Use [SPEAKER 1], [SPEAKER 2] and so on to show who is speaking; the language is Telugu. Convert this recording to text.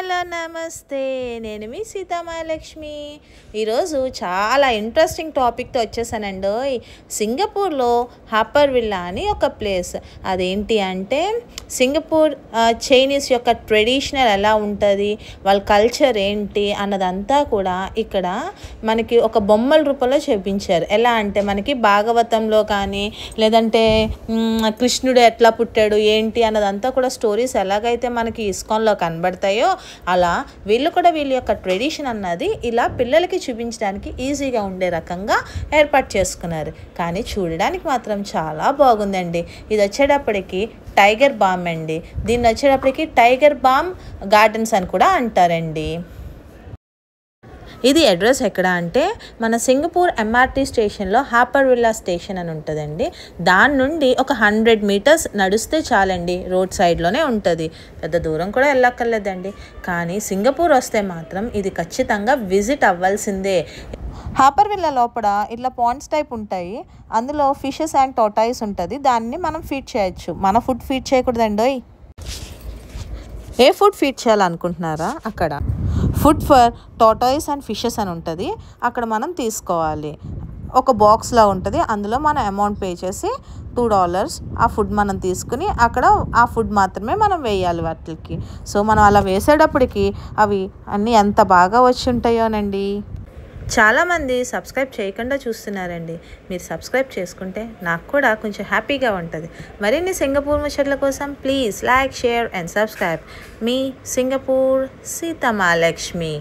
[SPEAKER 1] హలో నమస్తే, నేను మీ సీతామహాలక్ష్మి. ఈరోజు చాలా ఇంట్రెస్టింగ్ టాపిక్తో వచ్చేసానండి. సింగపూర్లో హాపర్ విల్లా అని ఒక ప్లేస్. అదేంటి అంటే సింగపూర్ చైనీస్ యొక్క ట్రెడిషనల్ ఎలా ఉంటుంది, వాళ్ళ కల్చర్ ఏంటి అన్నదంతా కూడా ఇక్కడ మనకి ఒక బొమ్మల రూపంలో చూపించారు. ఎలా అంటే మనకి భాగవతంలో కానీ లేదంటే కృష్ణుడు ఎట్లా పుట్టాడు ఏంటి అన్నదంతా కూడా స్టోరీస్ ఎలాగైతే మనకి ఇస్కాన్లో కనబడతాయో అలా వీళ్ళు కూడా వీళ్ళ యొక్క ట్రెడిషన్ అన్నది ఇలా పిల్లలకి చూపించడానికి ఈజీగా ఉండే రకంగా ఏర్పాటు చేసుకున్నారు. కానీ చూడడానికి మాత్రం చాలా బాగుందండి. ఇది వచ్చేటప్పటికి టైగర్ బామ్ అండి. దీన్ని వచ్చేటప్పటికి టైగర్ బామ్ గార్డెన్స్ అని కూడా అంటారండి. ఇది అడ్రస్ ఎక్కడ అంటే మన సింగపూర్ ఎంఆర్టీ స్టేషన్లో హాపర్ విల్లా స్టేషన్ అని ఉంటుందండి. దాని నుండి ఒక 100 మీటర్స్ నడిస్తే చాలండి, రోడ్ సైడ్లోనే ఉంటుంది. పెద్ద దూరం కూడా వెళ్ళక్కర్లేదండి. కానీ సింగపూర్ వస్తే మాత్రం ఇది ఖచ్చితంగా విజిట్ అవ్వాల్సిందే. హాపర్ విల్లా లోపల ఇట్లా పాండ్స్ టైప్ ఉంటాయి. అందులో ఫిషెస్ అండ్ టోటాయిస్ ఉంటుంది. దాన్ని మనం ఫీడ్ చేయొచ్చు. మన ఫుడ్ ఫీడ్ చేయకూడదండి. ఏ ఫుడ్ ఫీడ్ చేయాలనుకుంటున్నారా? అక్కడ food for tortoise and fishes అని ఉంటుంది. అక్కడ మనం తీసుకోవాలి. ఒక బాక్స్లో ఉంటుంది. అందులో మనం అమౌంట్ పే చేసి $2 ఆ ఫుడ్ మనం తీసుకుని అక్కడ ఆ ఫుడ్ మాత్రమే మనం వేయాలి వాటికి. సో మనం అలా వేసేటప్పటికి అవి అన్నీ ఎంత బాగా వచ్చి ఉంటాయోనండి. చాలామంది సబ్స్క్రైబ్ చేయకుండా చూస్తున్నారండి. మీరు సబ్స్క్రైబ్ చేసుకుంటే నాకు కూడా కొంచెం హ్యాపీగా ఉంటుంది. మరిన్ని సింగపూర్ ముచ్చట్ల కోసం please like, share and subscribe. Me Singapore Sitamahalakshmi.